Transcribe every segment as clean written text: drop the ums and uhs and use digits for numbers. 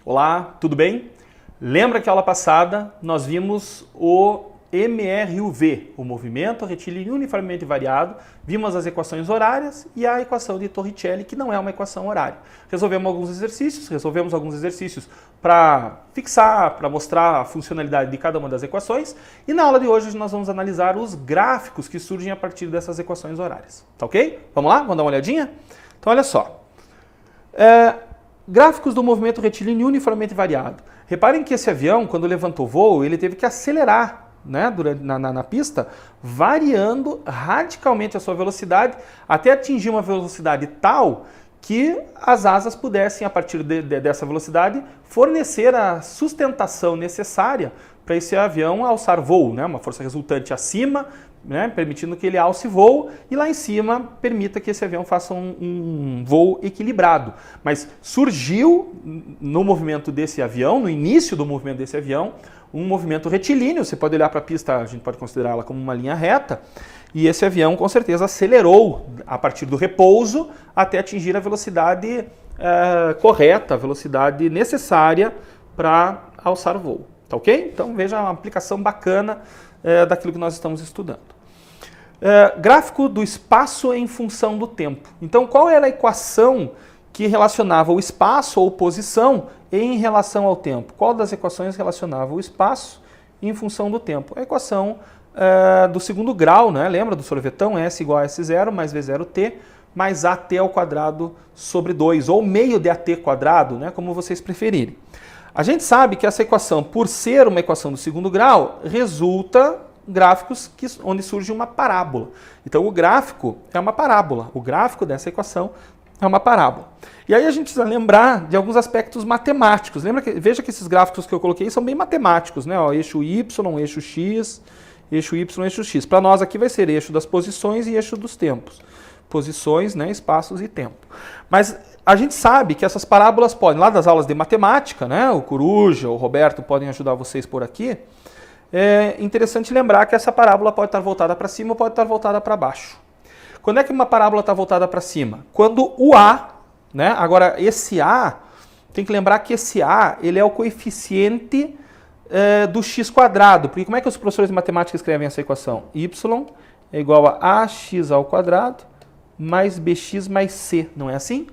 Olá, tudo bem? Lembra que a aula passada nós vimos o MRUV, o movimento retilíneo uniformemente variado, vimos as equações horárias e a equação de Torricelli, que não é uma equação horária. Resolvemos alguns exercícios para fixar, para mostrar a funcionalidade de cada uma das equações, e na aula de hoje nós vamos analisar os gráficos que surgem a partir dessas equações horárias. Tá ok? Vamos lá? Vamos dar uma olhadinha? Então olha só. Gráficos do movimento retilíneo uniformemente variado. Reparem que esse avião, quando levantou voo, ele teve que acelerar, né, na pista, variando radicalmente a sua velocidade até atingir uma velocidade tal que as asas pudessem, a partir dessa velocidade, fornecer a sustentação necessária para esse avião alçar voo, né, uma força resultante acima, né, permitindo que ele alce voo, e lá em cima permita que esse avião faça um voo equilibrado. Mas surgiu no movimento desse avião, no início do movimento desse avião, um movimento retilíneo. Você pode olhar para a pista, a gente pode considerá-la como uma linha reta, e esse avião com certeza acelerou a partir do repouso até atingir a velocidade correta, a velocidade necessária para alçar voo. Tá ok? Então veja uma aplicação bacana daquilo que nós estamos estudando. Gráfico do espaço em função do tempo. Então, qual era a equação que relacionava o espaço ou posição em relação ao tempo? Qual das equações relacionava o espaço em função do tempo? A equação do segundo grau, né? Lembra do sorvetão? S igual a S0 mais V0t mais AT ao quadrado sobre 2, ou meio de AT quadrado, né? Como vocês preferirem. A gente sabe que essa equação, por ser uma equação do segundo grau, resulta gráficos onde surge uma parábola. Então o gráfico é uma parábola, o gráfico dessa equação é uma parábola. E aí a gente precisa lembrar de alguns aspectos matemáticos. Veja que esses gráficos que eu coloquei são bem matemáticos, né? Ó, eixo Y, eixo X, eixo Y, eixo X. Para nós aqui vai ser eixo das posições e eixo dos tempos. Posições, né, espaços e tempo. Mas a gente sabe que essas parábolas podem, lá das aulas de matemática, né, o Coruja, o Roberto podem ajudar vocês por aqui. É interessante lembrar que essa parábola pode estar voltada para cima ou pode estar voltada para baixo. Quando é que uma parábola está voltada para cima? Quando o A, né, agora esse A, tem que lembrar que esse A, ele é o coeficiente do x quadrado. Porque como é que os professores de matemática escrevem essa equação? Y é igual a ax ao quadrado mais bx mais c, não é assim?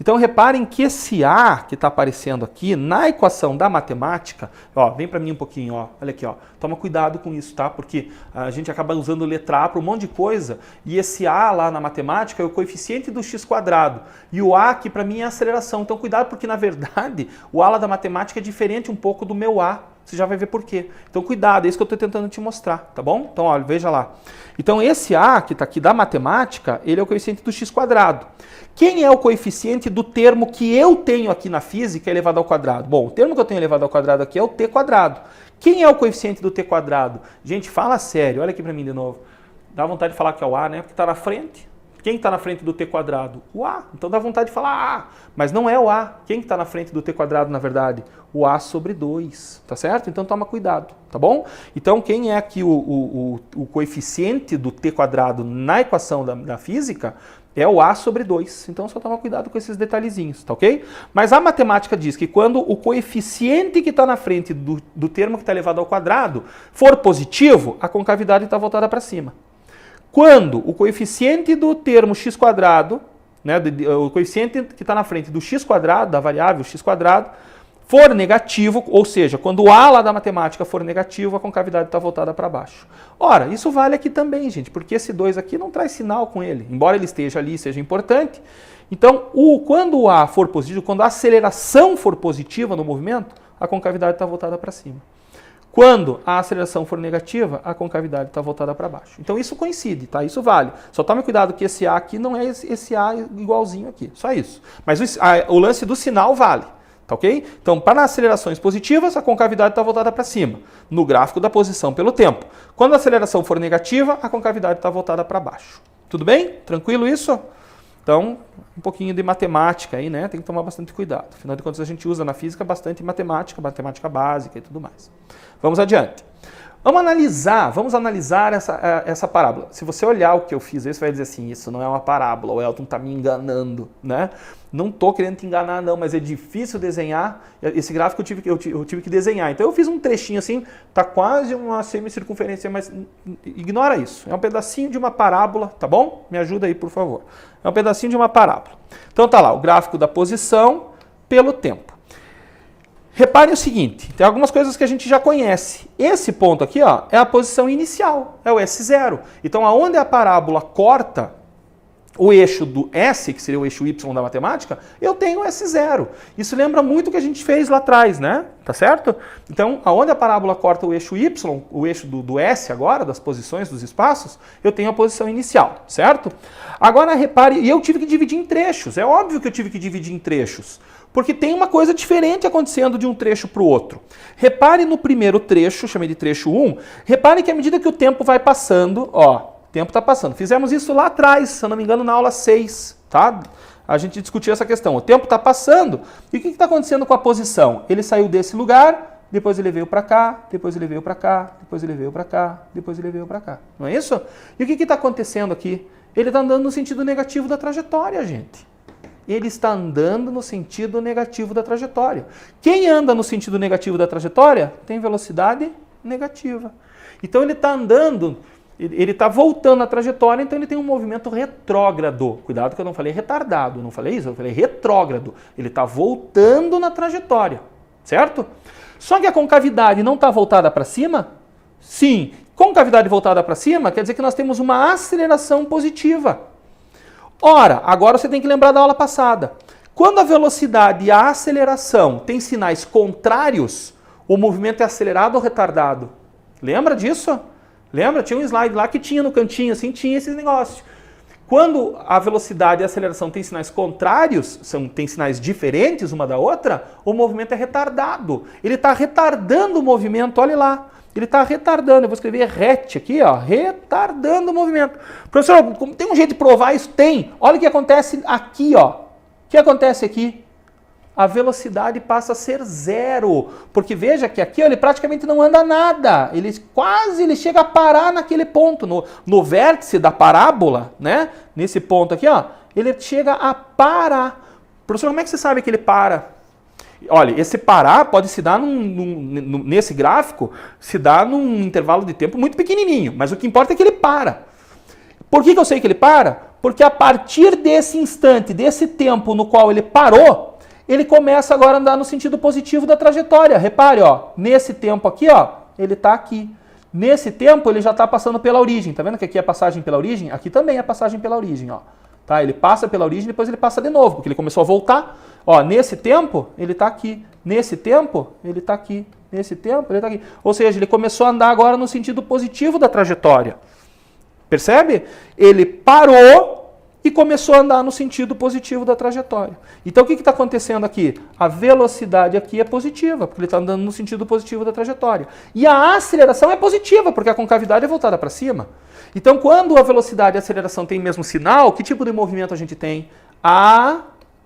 Então reparem que esse A que está aparecendo aqui na equação da matemática, ó, vem para mim um pouquinho, ó, olha aqui, ó, toma cuidado com isso, tá? Porque a gente acaba usando letra A para um monte de coisa, e esse A lá na matemática é o coeficiente do x quadrado, e o A aqui para mim é a aceleração. Então cuidado, porque na verdade o A lá da matemática é diferente um pouco do meu A. Você já vai ver por quê. Então cuidado, é isso que eu estou tentando te mostrar, tá bom? Então olha, veja lá. Então esse A que está aqui da matemática, ele é o coeficiente do x quadrado. Quem é o coeficiente do termo que eu tenho aqui na física elevado ao quadrado? Bom, o termo que eu tenho elevado ao quadrado aqui é o t quadrado. Quem é o coeficiente do t quadrado? Gente, fala sério, olha aqui para mim de novo. Dá vontade de falar que é o A, né? Porque está na frente. Quem está na frente do t quadrado? O A. Então dá vontade de falar A. Mas não é o A. Quem está na frente do t quadrado, na verdade? O A sobre 2. Tá certo? Então toma cuidado, tá bom? Então quem é aqui o coeficiente do t quadrado na equação da física é o A sobre 2. Então só toma cuidado com esses detalhezinhos, tá ok? Mas a matemática diz que quando o coeficiente que está na frente do termo que está elevado ao quadrado for positivo, a concavidade está voltada para cima. Quando o coeficiente do termo x quadrado, né, o coeficiente que está na frente do x quadrado, da variável x quadrado, for negativo, ou seja, quando o A lá da matemática for negativo, a concavidade está voltada para baixo. Ora, isso vale aqui também, gente, porque esse 2 aqui não traz sinal com ele, embora ele esteja ali e seja importante. Então, quando o A for positivo, quando a aceleração for positiva no movimento, a concavidade está voltada para cima. Quando a aceleração for negativa, a concavidade está voltada para baixo. Então isso coincide, tá? Isso vale. Só tome cuidado que esse A aqui não é esse A igualzinho aqui, só isso. Mas o lance do sinal vale, tá ok? Então, para acelerações positivas, a concavidade está voltada para cima, no gráfico da posição pelo tempo. Quando a aceleração for negativa, a concavidade está voltada para baixo. Tudo bem? Tranquilo isso? Então, um pouquinho de matemática aí, né? Tem que tomar bastante cuidado. Afinal de contas, a gente usa na física bastante matemática, matemática básica e tudo mais. Vamos adiante. Vamos analisar essa parábola. Se você olhar o que eu fiz, você vai dizer assim, isso não é uma parábola, o Elton está me enganando, né? Não estou querendo te enganar não, mas é difícil desenhar, esse gráfico eu tive que desenhar. Então eu fiz um trechinho assim, tá quase uma semicircunferência, mas ignora isso. É um pedacinho de uma parábola, tá bom? Me ajuda aí, por favor. É um pedacinho de uma parábola. Então tá lá, o gráfico da posição pelo tempo. Repare o seguinte, tem algumas coisas que a gente já conhece. Esse ponto aqui, ó, é a posição inicial, é o S0. Então, aonde a parábola corta o eixo do S, que seria o eixo Y da matemática, eu tenho o S0. Isso lembra muito o que a gente fez lá atrás, né? Tá certo? Então, aonde a parábola corta o eixo Y, o eixo do S agora, das posições dos espaços, eu tenho a posição inicial, certo? Agora, repare, e eu tive que dividir em trechos. É óbvio que eu tive que dividir em trechos. Porque tem uma coisa diferente acontecendo de um trecho para o outro. Repare no primeiro trecho, chamei de trecho 1, repare que à medida que o tempo vai passando, ó, o tempo está passando. Fizemos isso lá atrás, se eu não me engano, na aula 6, tá? A gente discutiu essa questão. O tempo está passando, e o que está acontecendo com a posição? Ele saiu desse lugar, depois ele veio para cá, depois ele veio para cá, depois ele veio para cá, depois ele veio para cá. Não é isso? E o que está acontecendo aqui? Ele está andando no sentido negativo da trajetória, gente. Ele está andando no sentido negativo da trajetória. Quem anda no sentido negativo da trajetória tem velocidade negativa. Então ele está andando, ele está voltando na trajetória, então ele tem um movimento retrógrado. Cuidado que eu não falei retardado, não falei isso, eu falei retrógrado. Ele está voltando na trajetória, certo? Só que a concavidade não está voltada para cima? Sim. Concavidade voltada para cima quer dizer que nós temos uma aceleração positiva. Ora, agora você tem que lembrar da aula passada. Quando a velocidade e a aceleração têm sinais contrários, o movimento é acelerado ou retardado? Lembra disso? Lembra? Tinha um slide lá que tinha no cantinho, assim, tinha esse negócio. Quando a velocidade e a aceleração têm sinais contrários, têm sinais diferentes uma da outra, o movimento é retardado. Ele está retardando o movimento, olha lá. Ele está retardando, eu vou escrever RET aqui, ó, retardando o movimento. Professor, tem um jeito de provar isso? Tem. Olha o que acontece aqui, ó. O que acontece aqui? A velocidade passa a ser zero. Porque veja que aqui ó, ele praticamente não anda nada. Ele chega a parar naquele ponto, no vértice da parábola, né? Nesse ponto aqui, ó, ele chega a parar. Professor, como é que você sabe que ele para? Olha, esse parar pode se dar nesse gráfico, se dá num intervalo de tempo muito pequenininho, mas o que importa é que ele para. Por que eu sei que ele para? Porque a partir desse instante, desse tempo no qual ele parou, ele começa agora a andar no sentido positivo da trajetória. Repare, ó, nesse tempo aqui, ó, ele está aqui. Nesse tempo ele já está passando pela origem. Tá vendo que aqui é a passagem pela origem? Aqui também é a passagem pela origem, ó. Tá? Ele passa pela origem, depois ele passa de novo, porque ele começou a voltar. Ó, nesse tempo, ele está aqui. Nesse tempo, ele está aqui. Nesse tempo, ele está aqui. Ou seja, ele começou a andar agora no sentido positivo da trajetória. Percebe? Ele parou e começou a andar no sentido positivo da trajetória. Então, o que está acontecendo aqui? A velocidade aqui é positiva, porque ele está andando no sentido positivo da trajetória. E a aceleração é positiva, porque a concavidade é voltada para cima. Então, quando a velocidade e a aceleração têm o mesmo sinal, que tipo de movimento a gente tem?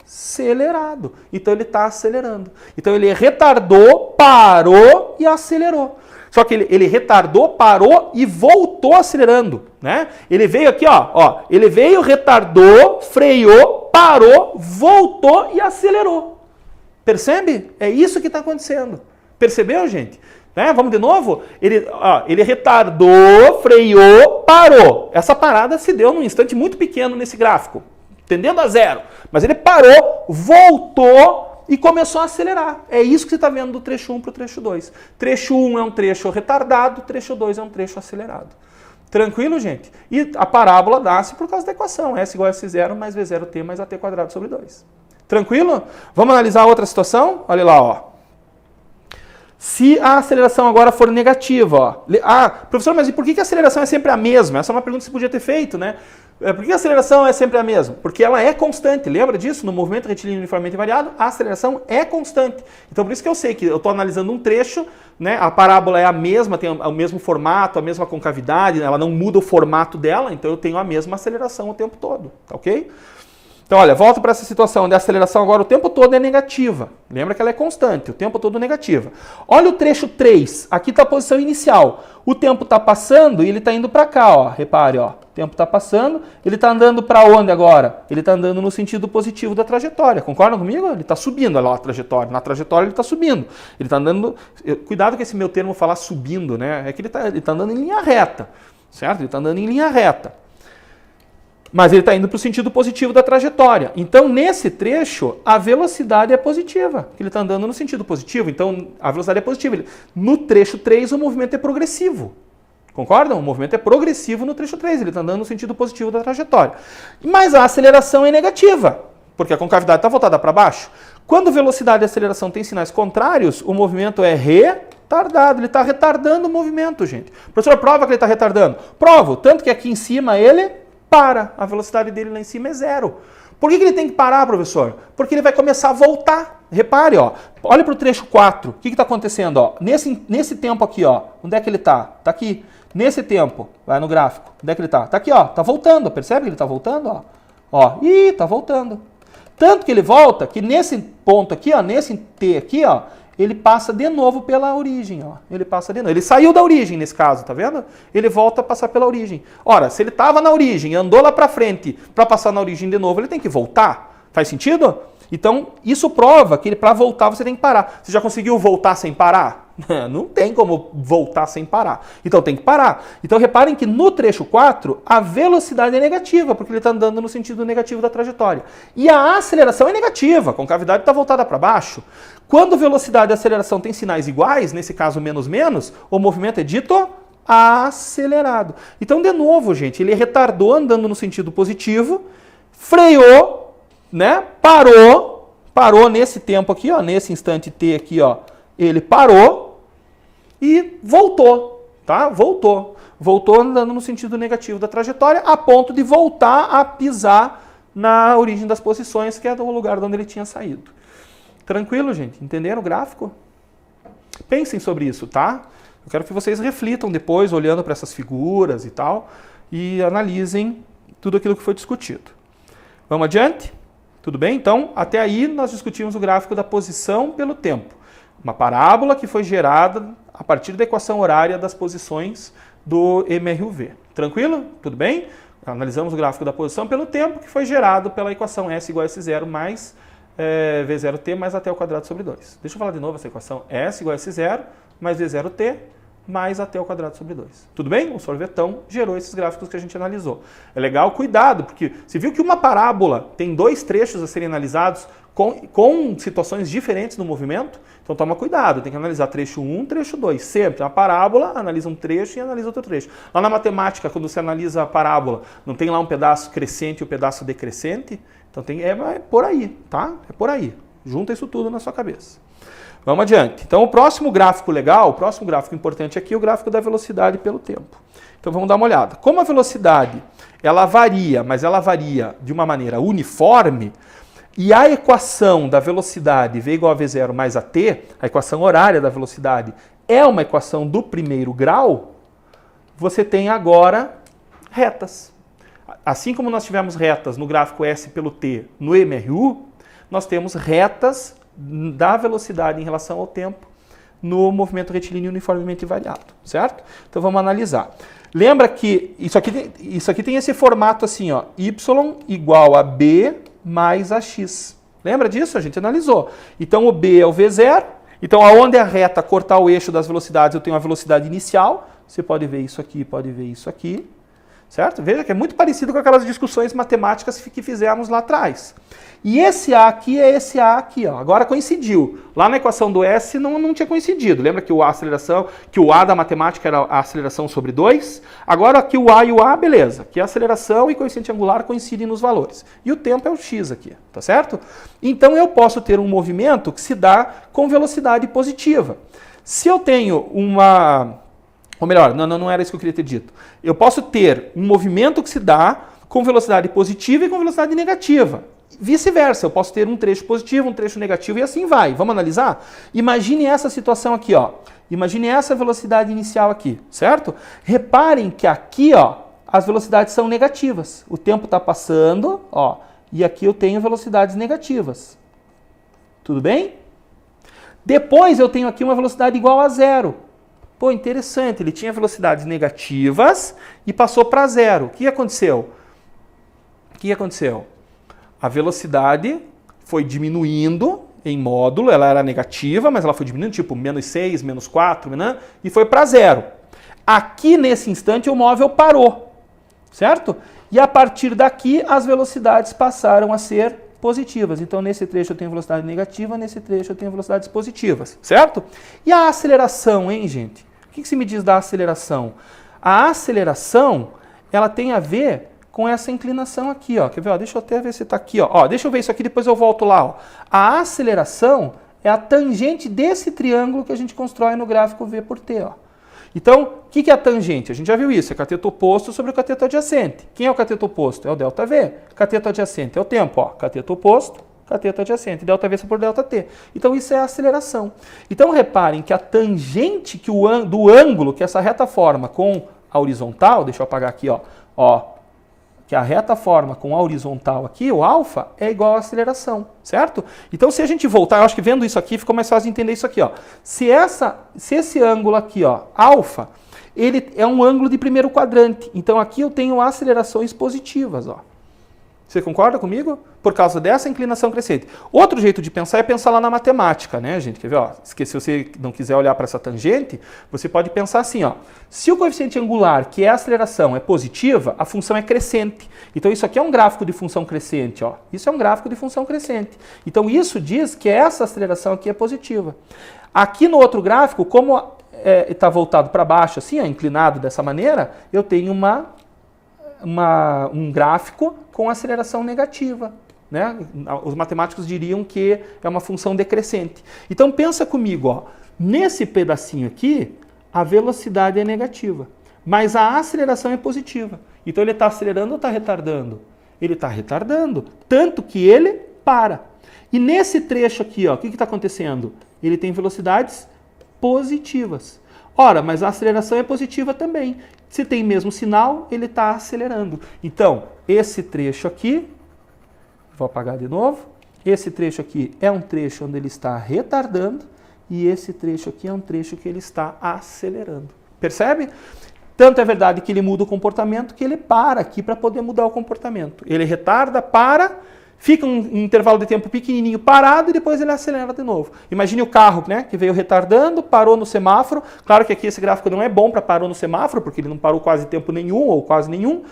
Acelerado. Então ele está acelerando. Então ele retardou, parou e acelerou. Só que ele retardou, parou e voltou acelerando, né? Ele veio aqui, ó, ele veio, retardou, freou, parou, voltou e acelerou. Percebe? É isso que está acontecendo. Percebeu, gente? Né? Vamos de novo? Ele retardou, freou, parou. Essa parada se deu num instante muito pequeno nesse gráfico, tendendo a zero. Mas ele parou, voltou e começou a acelerar. É isso que você está vendo do trecho 1 para o trecho 2. Trecho 1 é um trecho retardado, trecho 2 é um trecho acelerado. Tranquilo, gente? E a parábola dá-se por causa da equação. S igual a S0 mais V0t mais AT quadrado sobre 2. Tranquilo? Vamos analisar outra situação? Olha lá, ó. Se a aceleração agora for negativa, ó. Professor, mas e por que a aceleração é sempre a mesma? Essa é uma pergunta que você podia ter feito, né? Por que a aceleração é sempre a mesma? Porque ela é constante. Lembra disso? No movimento retilíneo uniformemente variado, a aceleração é constante. Então, por isso que eu sei que eu estou analisando um trecho, né? A parábola é a mesma, tem o mesmo formato, a mesma concavidade, ela não muda o formato dela, então eu tenho a mesma aceleração o tempo todo, tá ok? Então, olha, volta para essa situação onde a aceleração agora o tempo todo é negativa. Lembra que ela é constante, o tempo todo negativa. Olha o trecho 3, aqui está a posição inicial. O tempo está passando e ele está indo para cá, ó. Repare, ó. O tempo está passando, ele está andando para onde agora? Ele está andando no sentido positivo da trajetória. Concordam comigo? Ele está subindo, olha lá a trajetória. Na trajetória ele está subindo. Ele está andando... Cuidado com esse meu termo falar subindo, né? É que ele tá andando em linha reta, certo? Ele está andando em linha reta. Mas ele está indo para o sentido positivo da trajetória. Então, nesse trecho, a velocidade é positiva. Ele está andando no sentido positivo, então a velocidade é positiva. No trecho 3, o movimento é progressivo. Concordam? O movimento é progressivo no trecho 3. Ele está andando no sentido positivo da trajetória. Mas a aceleração é negativa, porque a concavidade está voltada para baixo. Quando velocidade e aceleração têm sinais contrários, o movimento é retardado. Ele está retardando o movimento, gente. O professor prova que ele está retardando? Provo. Tanto que aqui em cima ele... para. A velocidade dele lá em cima é 0. Por que ele tem que parar, professor? Porque ele vai começar a voltar. Repare, ó. Olha para o trecho 4. O que está acontecendo? Ó? Nesse tempo aqui, ó. Onde é que ele está? Está aqui. Nesse tempo, vai no gráfico. Onde é que ele está? Está aqui, ó. Está voltando. Percebe que ele está voltando? Ó. Ih, está voltando. Tanto que ele volta que nesse ponto aqui, ó, nesse T aqui, ó, ele passa de novo pela origem, ó. Ele passa de novo. Ele saiu da origem nesse caso, tá vendo? Ele volta a passar pela origem. Ora, se ele estava na origem, andou lá para frente para passar na origem de novo, ele tem que voltar. Faz sentido? Então, isso prova que para voltar você tem que parar. Você já conseguiu voltar sem parar? Não tem como voltar sem parar. Então tem que parar. Então reparem que no trecho 4, a velocidade é negativa, porque ele está andando no sentido negativo da trajetória. E a aceleração é negativa, a concavidade está voltada para baixo. Quando velocidade e aceleração têm sinais iguais, nesse caso menos menos, o movimento é dito acelerado. Então, de novo, gente, ele retardou andando no sentido positivo, freou, né? Parou nesse tempo aqui, ó, nesse instante T aqui, ó, ele parou e voltou, tá? Voltou andando no sentido negativo da trajetória, a ponto de voltar a pisar na origem das posições, que é do lugar de onde ele tinha saído. Tranquilo, gente? Entenderam o gráfico? Pensem sobre isso, tá? Eu quero que vocês reflitam depois, olhando para essas figuras e tal, e analisem tudo aquilo que foi discutido. Vamos adiante? Tudo bem? Então, até aí nós discutimos o gráfico da posição pelo tempo. Uma parábola que foi gerada a partir da equação horária das posições do MRUV. Tranquilo? Tudo bem? Analisamos o gráfico da posição pelo tempo que foi gerado pela equação S igual a S0 mais V0t mais AT ao quadrado sobre 2. Deixa eu falar de novo essa equação. S igual a S0 mais V0t mais AT ao quadrado sobre 2. Tudo bem? O sorvetão gerou esses gráficos que a gente analisou. É legal, cuidado, porque você viu que uma parábola tem dois trechos a serem analisados com situações diferentes no movimento? Então toma cuidado, tem que analisar trecho 1, trecho 2. Sempre. A parábola analisa um trecho e analisa outro trecho. Lá na matemática, quando você analisa a parábola, não tem lá um pedaço crescente e um pedaço decrescente? Então é por aí, tá? É por aí. Junta isso tudo na sua cabeça. Vamos adiante. Então o próximo gráfico legal, o próximo gráfico importante aqui é o gráfico da velocidade pelo tempo. Então vamos dar uma olhada. Como a velocidade, ela varia, mas ela varia de uma maneira uniforme, e a equação da velocidade V igual a V0 mais AT, a equação horária da velocidade, é uma equação do primeiro grau, você tem agora retas. Assim como nós tivemos retas no gráfico S pelo T no MRU, nós temos retas da velocidade em relação ao tempo no movimento retilíneo uniformemente variado, certo? Então vamos analisar. Lembra que isso aqui tem esse formato assim, ó, y igual a b mais a x. Lembra disso? A gente analisou. Então o b é o v0. Então aonde a reta cortar o eixo das velocidades, eu tenho a velocidade inicial. Você pode ver isso aqui, pode ver isso aqui. Certo? Veja que é muito parecido com aquelas discussões matemáticas que fizemos lá atrás. E esse A aqui é esse A aqui, ó. Agora coincidiu. Lá na equação do S não tinha coincidido. Lembra que o A da matemática era a aceleração sobre 2? Agora aqui o A e o A, beleza. Que a aceleração e coeficiente angular coincidem nos valores. E o tempo é o x aqui, tá certo? Então eu posso ter um movimento que se dá com velocidade positiva. Se eu tenho uma... Ou melhor, não era isso que eu queria ter dito. Eu posso ter um movimento que se dá com velocidade positiva e com velocidade negativa. Vice-versa, eu posso ter um trecho positivo, um trecho negativo e assim vai. Vamos analisar? Imagine essa situação aqui, ó. Imagine essa velocidade inicial aqui, certo? Reparem que aqui, ó, as velocidades são negativas. O tempo está passando, ó, e aqui eu tenho velocidades negativas. Tudo bem? Depois eu tenho aqui uma velocidade igual a zero. Pô, interessante, ele tinha velocidades negativas e passou para zero. O que aconteceu? A velocidade foi diminuindo em módulo, ela era negativa, mas ela foi diminuindo, tipo menos 6, menos 4, né? E foi para zero. Aqui, nesse instante, o móvel parou, certo? E a partir daqui, as velocidades passaram a ser positivas. Então, nesse trecho eu tenho velocidade negativa, nesse trecho eu tenho velocidades positivas, certo? E a aceleração, hein, gente? O que se me diz da aceleração? A aceleração, ela tem a ver com essa inclinação aqui, ó. Quer ver? Ó, deixa eu até ver se está aqui, ó. Ó. Deixa eu ver isso aqui, depois eu volto lá, ó. A aceleração é a tangente desse triângulo que a gente constrói no gráfico V por T, ó. Então, o que é a tangente? A gente já viu isso, é cateto oposto sobre o cateto adjacente. Quem é o cateto oposto? É o ΔV. Cateto adjacente é o tempo, ó. Cateto oposto, cateto adjacente. ΔV por ΔT. Então, isso é a aceleração. Então, reparem que a tangente do ângulo que essa reta forma com a horizontal, deixa eu apagar aqui, ó, que a reta forma com a horizontal aqui, o alfa, é igual à aceleração, certo? Então, se a gente voltar, eu acho que vendo isso aqui, ficou mais fácil de entender isso aqui, ó. Se esse ângulo aqui, ó, alfa, ele é um ângulo de primeiro quadrante. Então, aqui eu tenho acelerações positivas, ó. Você concorda comigo? Por causa dessa inclinação crescente. Outro jeito de pensar é pensar lá na matemática, né, gente? Quer ver? Ó, se você não quiser olhar para essa tangente, você pode pensar assim, ó. Se o coeficiente angular, que é a aceleração, é positiva, a função é crescente. Então, isso aqui é um gráfico de função crescente, ó. Isso é um gráfico de função crescente. Então, isso diz que essa aceleração aqui é positiva. Aqui no outro gráfico, como está voltado para baixo, assim, ó, inclinado dessa maneira, eu tenho um gráfico com aceleração negativa, né? Os matemáticos diriam que é uma função decrescente. Então pensa comigo, ó, nesse pedacinho aqui, a velocidade é negativa, mas a aceleração é positiva. Então ele está acelerando ou está retardando? Ele está retardando, tanto que ele para. E nesse trecho aqui, ó, o que está acontecendo? Ele tem velocidades positivas. Ora, mas a aceleração é positiva também. Se tem mesmo sinal, ele está acelerando. Então, esse trecho aqui, vou apagar de novo, esse trecho aqui é um trecho onde ele está retardando e esse trecho aqui é um trecho que ele está acelerando. Percebe? Tanto é verdade que ele muda o comportamento que ele para aqui para poder mudar o comportamento. Ele retarda, para, fica um intervalo de tempo pequenininho parado e depois ele acelera de novo. Imagine o carro, né, que veio retardando, parou no semáforo. Claro que aqui esse gráfico não é bom para parou no semáforo, porque ele não parou quase tempo nenhum ou quase nenhum.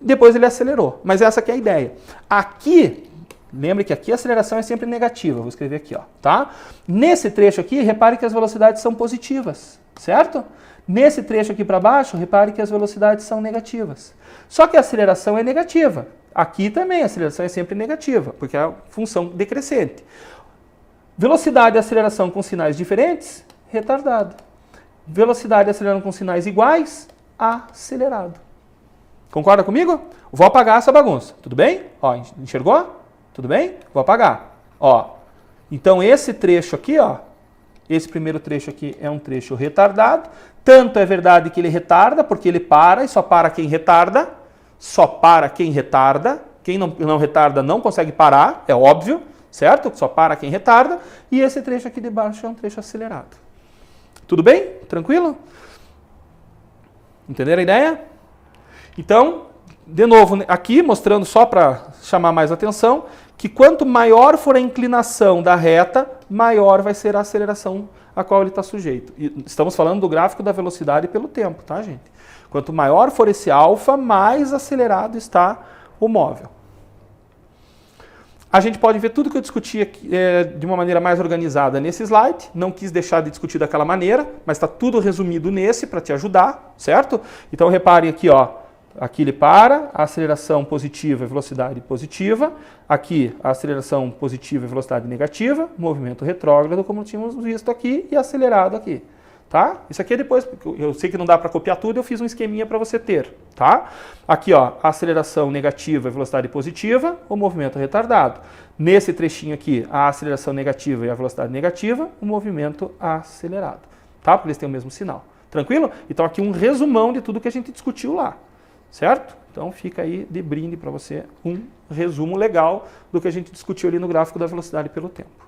Depois ele acelerou. Mas essa aqui é a ideia. Aqui, lembre que aqui a aceleração é sempre negativa. Vou escrever aqui, ó, tá? Nesse trecho aqui, repare que as velocidades são positivas, certo? Nesse trecho aqui para baixo, repare que as velocidades são negativas. Só que a aceleração é negativa. Aqui também a aceleração é sempre negativa, porque é a função decrescente. Velocidade e aceleração com sinais diferentes, retardado. Velocidade e aceleração com sinais iguais, acelerado. Concorda comigo? Vou apagar essa bagunça, tudo bem? Ó, enxergou? Tudo bem? Vou apagar. Ó, então esse trecho aqui, ó, esse primeiro trecho aqui é um trecho retardado. Tanto é verdade que ele retarda, porque ele para e só para quem retarda. Só para quem retarda. Quem não retarda não consegue parar, é óbvio, certo? Só para quem retarda. E esse trecho aqui de baixo é um trecho acelerado. Tudo bem? Tranquilo? Entenderam a ideia? Então, de novo, aqui mostrando só para chamar mais atenção, que quanto maior for a inclinação da reta, maior vai ser a aceleração a qual ele está sujeito. E estamos falando do gráfico da velocidade pelo tempo, tá, gente? Quanto maior for esse alfa, mais acelerado está o móvel. A gente pode ver tudo que eu discuti aqui, de uma maneira mais organizada nesse slide. Não quis deixar de discutir daquela maneira, mas está tudo resumido nesse para te ajudar, certo? Então reparem aqui, ó. Aqui ele para, a aceleração positiva e velocidade positiva. Aqui a aceleração positiva e velocidade negativa. Movimento retrógrado, como tínhamos visto aqui, e acelerado aqui. Tá? Isso aqui é depois, eu sei que não dá para copiar tudo, eu fiz um esqueminha para você ter. Tá? Aqui, ó, a aceleração negativa e velocidade positiva, o movimento retardado. Nesse trechinho aqui, a aceleração negativa e a velocidade negativa, o movimento acelerado. Tá? Porque eles têm o mesmo sinal. Tranquilo? Então aqui um resumão de tudo que a gente discutiu lá. certo? Então fica aí de brinde para você um resumo legal do que a gente discutiu ali no gráfico da velocidade pelo tempo.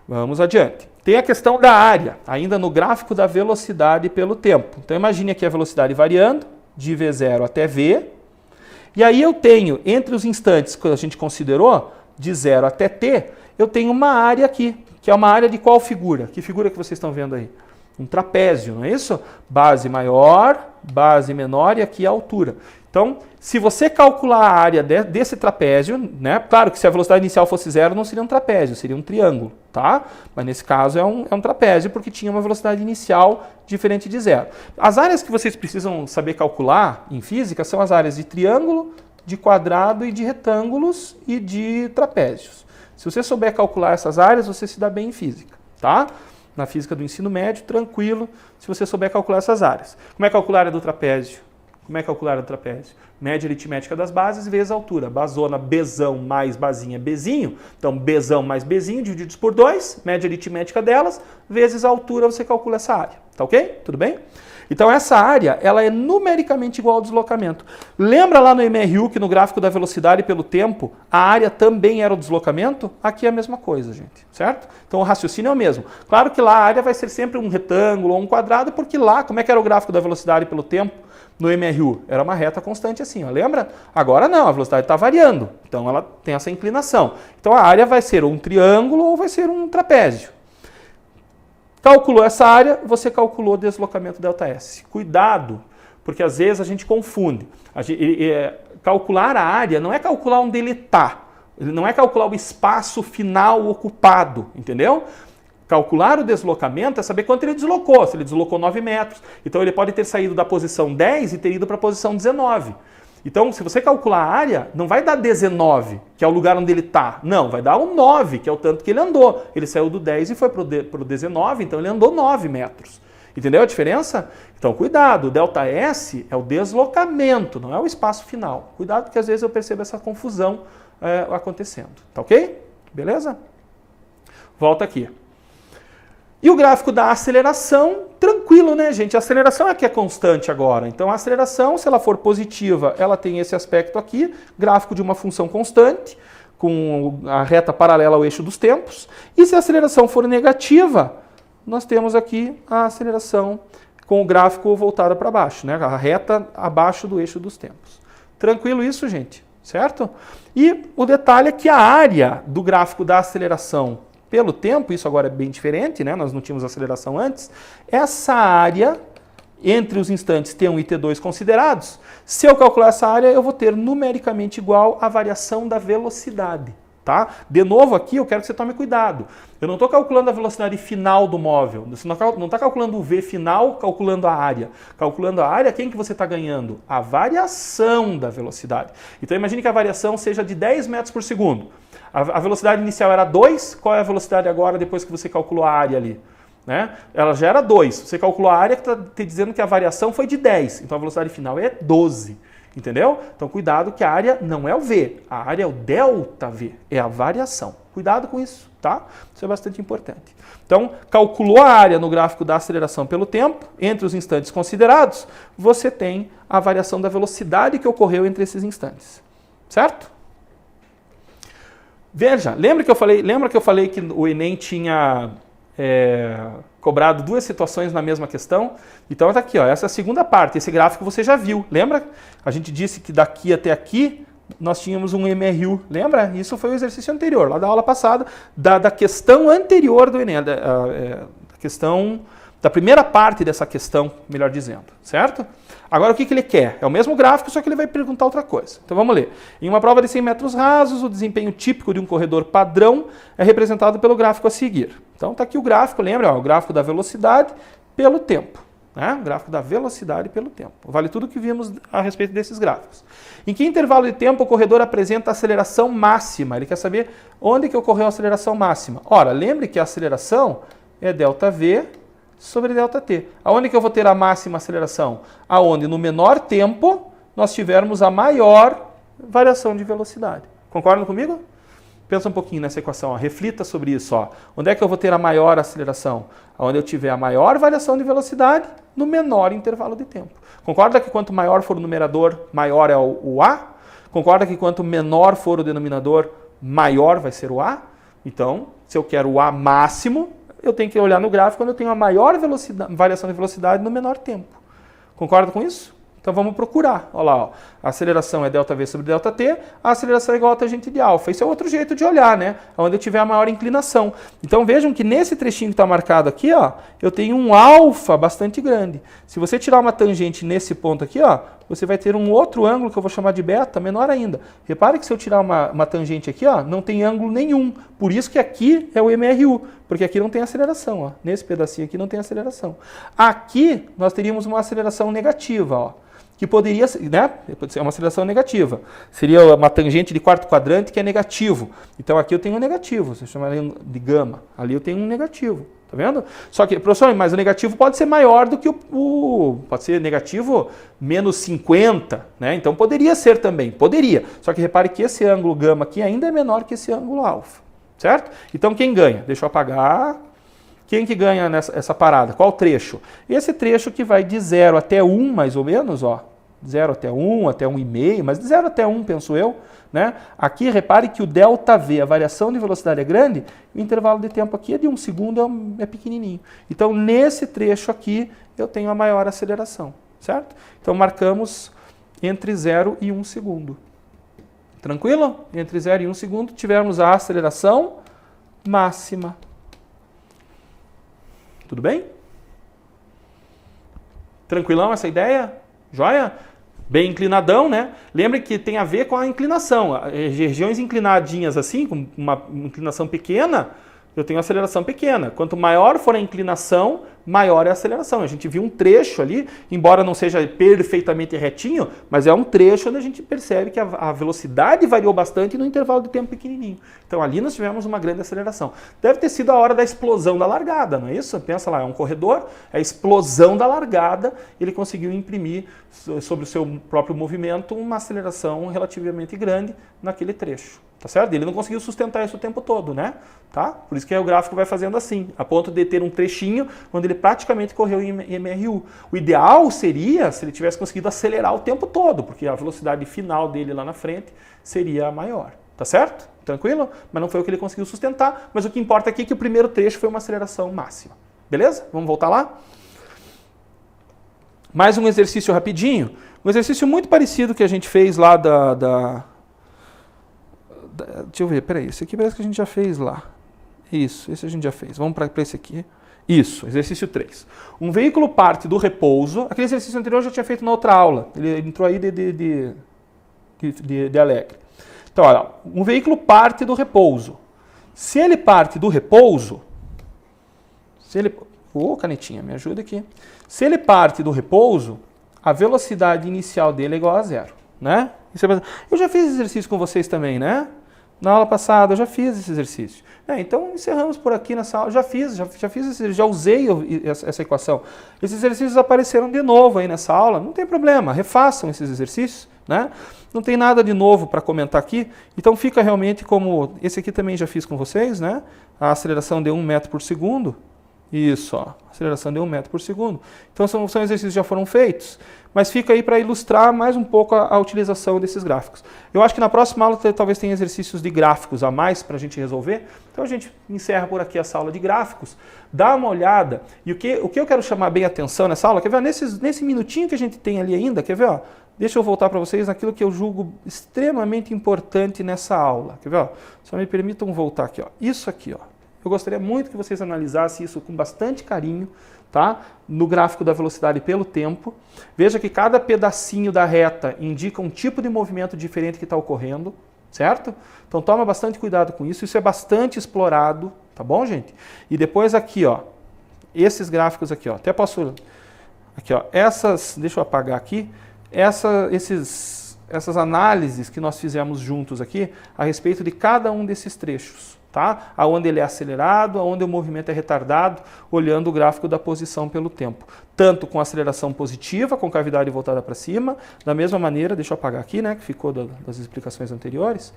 Vamos adiante. Tem a questão da área, ainda no gráfico da velocidade pelo tempo. Então imagine aqui a velocidade variando, de V0 até V. E aí eu tenho, entre os instantes que a gente considerou, de 0 até T, eu tenho uma área aqui, que é uma área de qual figura? Que figura que vocês estão vendo aí? Um trapézio, não é isso? Base maior, base menor e aqui a altura. Então, se você calcular a área desse trapézio, né? Claro que se a velocidade inicial fosse 0, não seria um trapézio, seria um triângulo, tá? Mas nesse caso é um trapézio porque tinha uma velocidade inicial diferente de 0. As áreas que vocês precisam saber calcular em física são as áreas de triângulo, de quadrado e de retângulos e de trapézios. Se você souber calcular essas áreas, você se dá bem em física, tá? Na física do ensino médio, tranquilo, se você souber calcular essas áreas. Como é calcular a área do trapézio? Como é calcular o trapézio? Média aritmética das bases vezes a altura. Basona Bzão mais basinha Bzinho. Então, Bzão mais Bzinho divididos por 2, média aritmética delas, vezes a altura, você calcula essa área. Tá ok? Tudo bem? Então, essa área, ela é numericamente igual ao deslocamento. Lembra lá no MRU que no gráfico da velocidade pelo tempo, a área também era o deslocamento? Aqui é a mesma coisa, gente. Certo? Então, o raciocínio é o mesmo. Claro que lá a área vai ser sempre um retângulo ou um quadrado, porque lá, como é que era o gráfico da velocidade pelo tempo? No MRU, era uma reta constante assim, ó, lembra? Agora não, a velocidade está variando, então ela tem essa inclinação. Então a área vai ser um triângulo ou vai ser um trapézio. Calculou essa área, você calculou o deslocamento ΔS. Cuidado, porque às vezes a gente confunde. Calcular a área não é calcular onde ele está, não é calcular o espaço final ocupado, entendeu? Calcular o deslocamento é saber quanto ele deslocou, se ele deslocou 9 metros. Então ele pode ter saído da posição 10 e ter ido para a posição 19. Então, se você calcular a área, não vai dar 19, que é o lugar onde ele está. Não, vai dar o 9, que é o tanto que ele andou. Ele saiu do 10 e foi para o 19, então ele andou 9 metros. Entendeu a diferença? Então, cuidado, o ΔS é o deslocamento, não é o espaço final. Cuidado, porque às vezes eu percebo essa confusão acontecendo. Tá ok? Beleza? Volta aqui. E o gráfico da aceleração, tranquilo, né, gente? A aceleração é que é constante agora. Então, a aceleração, se ela for positiva, ela tem esse aspecto aqui, gráfico de uma função constante, com a reta paralela ao eixo dos tempos. E se a aceleração for negativa, nós temos aqui a aceleração com o gráfico voltado para baixo, né? A reta abaixo do eixo dos tempos. Tranquilo isso, gente? Certo? E o detalhe é que a área do gráfico da aceleração pelo tempo, isso agora é bem diferente, né? Nós não tínhamos aceleração antes, essa área, entre os instantes T1 e T2 considerados, se eu calcular essa área, eu vou ter numericamente igual a variação da velocidade. Tá? De novo aqui, eu quero que você tome cuidado. Eu não estou calculando a velocidade final do móvel, você não está calculando o V final, calculando a área. Calculando a área, quem que você está ganhando? A variação da velocidade. Então imagine que a variação seja de 10 metros por segundo. A velocidade inicial era 2, qual é a velocidade agora depois que você calculou a área ali? Né? Ela já era 2, você calculou a área que está te dizendo que a variação foi de 10, então a velocidade final é 12. Entendeu? Então cuidado que a área não é o V, a área é o ΔV, é a variação. Cuidado com isso, tá? Isso é bastante importante. Então, calculou a área no gráfico da aceleração pelo tempo, entre os instantes considerados, você tem a variação da velocidade que ocorreu entre esses instantes. Certo? Veja, lembra que eu falei que o Enem tinha cobrado duas situações na mesma questão? Então está aqui, ó, essa é a segunda parte, esse gráfico você já viu, lembra? A gente disse que daqui até aqui nós tínhamos um MRU, lembra? Isso foi o exercício anterior, lá da aula passada, da questão anterior do Enem, da questão, da primeira parte dessa questão, melhor dizendo, certo? Agora o que ele quer? É o mesmo gráfico, só que ele vai perguntar outra coisa. Então vamos ler. Em uma prova de 100 metros rasos, o desempenho típico de um corredor padrão é representado pelo gráfico a seguir. Então está aqui o gráfico, lembra? Ó, o gráfico da velocidade pelo tempo. Né? O gráfico da velocidade pelo tempo. Vale tudo o que vimos a respeito desses gráficos. Em que intervalo de tempo o corredor apresenta a aceleração máxima? Ele quer saber onde que ocorreu a aceleração máxima. Ora, lembre que a aceleração é ΔV sobre ΔT. Aonde que eu vou ter a máxima aceleração? Aonde no menor tempo nós tivermos a maior variação de velocidade. Concordam comigo? Pensa um pouquinho nessa equação, ó. Reflita sobre isso. Ó. Onde é que eu vou ter a maior aceleração? Onde eu tiver a maior variação de velocidade no menor intervalo de tempo. Concorda que quanto maior for o numerador, maior é o A? Concorda que quanto menor for o denominador, maior vai ser o A? Então, se eu quero o A máximo, eu tenho que olhar no gráfico quando eu tenho a maior variação de velocidade no menor tempo. Concorda com isso? Então vamos procurar. Olha lá, ó. A aceleração é ΔV sobre ΔT, a aceleração é igual a tangente de alfa. Isso é outro jeito de olhar, né? Onde eu tiver a maior inclinação. Então vejam que nesse trechinho que está marcado aqui, ó, eu tenho um alfa bastante grande. Se você tirar uma tangente nesse ponto aqui, ó, você vai ter um outro ângulo que eu vou chamar de beta, menor ainda. Repare que se eu tirar uma tangente aqui, ó, não tem ângulo nenhum. Por isso que aqui é o MRU, porque aqui não tem aceleração. Ó. Nesse pedacinho aqui não tem aceleração. Aqui nós teríamos uma aceleração negativa, ó. Que poderia ser, né? Pode ser uma aceleração negativa. Seria uma tangente de quarto quadrante que é negativo. Então aqui eu tenho um negativo, você chamaria de gama. Ali eu tenho um negativo, tá vendo? Só que, professor, mas o negativo pode ser maior do que pode ser negativo menos 50, né? Então poderia ser também, poderia. Só que repare que esse ângulo gama aqui ainda é menor que esse ângulo alfa, certo? Então quem ganha? Deixa eu apagar. Quem que ganha essa parada? Qual trecho? Esse trecho que vai de 0 até 1, mais ou menos, ó. 0 até 1, até 1,5, mas de 0 até 1, penso eu. Né? Aqui, repare que o ΔV, a variação de velocidade é grande, o intervalo de tempo aqui é de 1 segundo, é pequenininho. Então, nesse trecho aqui, eu tenho a maior aceleração, certo? Então, marcamos entre 0 e 1 segundo. Tranquilo? Entre 0 e 1 segundo, tivemos a aceleração máxima. Tudo bem? Tranquilão essa ideia? Joia? Bem inclinadão, né? Lembre que tem a ver com a inclinação. Regiões inclinadinhas assim, com uma inclinação pequena, eu tenho aceleração pequena. Quanto maior for a inclinação, maior é a aceleração. A gente viu um trecho ali, embora não seja perfeitamente retinho, mas é um trecho onde a gente percebe que a velocidade variou bastante no intervalo de tempo pequenininho. Então ali nós tivemos uma grande aceleração. Deve ter sido a hora da explosão da largada, não é isso? Pensa lá, é um corredor, é a explosão da largada, ele conseguiu imprimir sobre o seu próprio movimento uma aceleração relativamente grande naquele trecho. Tá certo? Ele não conseguiu sustentar isso o tempo todo, né? Tá? Por isso que o gráfico vai fazendo assim, a ponto de ter um trechinho onde ele praticamente correu em MRU. O ideal seria se ele tivesse conseguido acelerar o tempo todo, porque a velocidade final dele lá na frente seria maior. Tá certo? Tranquilo? Mas não foi o que ele conseguiu sustentar, mas o que importa aqui é que o primeiro trecho foi uma aceleração máxima. Beleza? Vamos voltar lá? Mais um exercício rapidinho. Um exercício muito parecido que a gente fez lá deixa eu ver, peraí, esse aqui parece que a gente já fez lá. Isso, esse a gente já fez. Vamos para esse aqui. Isso, exercício 3. Um veículo parte do repouso. Aquele exercício anterior eu já tinha feito na outra aula. Ele entrou aí de Alegre. Então, olha, um veículo parte do repouso. Se ele parte do repouso, canetinha, me ajuda aqui. Se ele parte do repouso, a velocidade inicial dele é igual a 0, né? Eu já fiz esse exercício com vocês também, né? Na aula passada eu já fiz esse exercício. Então encerramos por aqui nessa aula. Já usei essa equação. Esses exercícios apareceram de novo aí nessa aula. Não tem problema, refaçam esses exercícios, né? Não tem nada de novo para comentar aqui. Então fica realmente como esse aqui também já fiz com vocês, né? A aceleração de 1 metro por segundo. Isso, ó, aceleração de 1 metro por segundo. Então são exercícios que já foram feitos, mas fica aí para ilustrar mais um pouco a utilização desses gráficos. Eu acho que na próxima aula talvez tenha exercícios de gráficos a mais para a gente resolver. Então a gente encerra por aqui essa aula de gráficos. Dá uma olhada. E o que eu quero chamar bem a atenção nessa aula, quer ver? Nesse minutinho que a gente tem ali ainda, quer ver? Ó, deixa eu voltar para vocês naquilo que eu julgo extremamente importante nessa aula. Quer ver? Ó, só me permitam voltar aqui. Ó. Isso aqui, ó. Eu gostaria muito que vocês analisassem isso com bastante carinho, tá? No gráfico da velocidade pelo tempo. Veja que cada pedacinho da reta indica um tipo de movimento diferente que está ocorrendo, certo? Então toma bastante cuidado com isso, isso é bastante explorado, tá bom, gente? E depois aqui, ó, esses gráficos aqui, ó, até posso... Aqui, ó, deixa eu apagar aqui, essas análises que nós fizemos juntos aqui a respeito de cada um desses trechos. tá? Aonde ele é acelerado, aonde o movimento é retardado, olhando o gráfico da posição pelo tempo. Tanto com aceleração positiva, com cavidade voltada para cima, da mesma maneira, deixa eu apagar aqui, né, que ficou das explicações anteriores,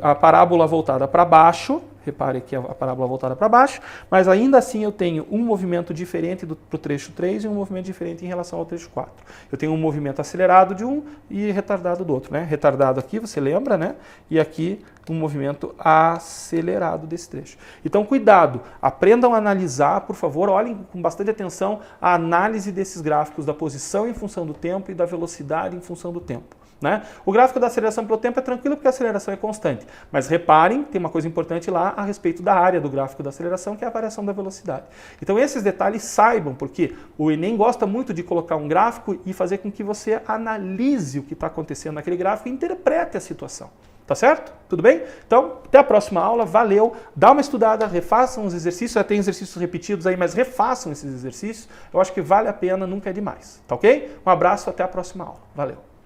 a parábola voltada para baixo, repare que a parábola voltada para baixo, mas ainda assim eu tenho um movimento diferente para o trecho 3 e um movimento diferente em relação ao trecho 4. Eu tenho um movimento acelerado de um e retardado do outro, né? Retardado aqui, você lembra, né? E aqui um movimento acelerado desse trecho. Então, cuidado, aprendam a analisar, por favor, olhem com bastante atenção a análise desses gráficos da posição em função do tempo e da velocidade em função do tempo. Né? O gráfico da aceleração pelo tempo é tranquilo porque a aceleração é constante, mas reparem, tem uma coisa importante lá a respeito da área do gráfico da aceleração, que é a variação da velocidade. Então esses detalhes saibam, porque o Enem gosta muito de colocar um gráfico e fazer com que você analise o que está acontecendo naquele gráfico e interprete a situação. Tá certo? Tudo bem? Então, até a próxima aula, valeu, dá uma estudada, refaçam os exercícios, já tem exercícios repetidos aí, mas refaçam esses exercícios, eu acho que vale a pena, nunca é demais, tá ok? Um abraço, até a próxima aula, valeu!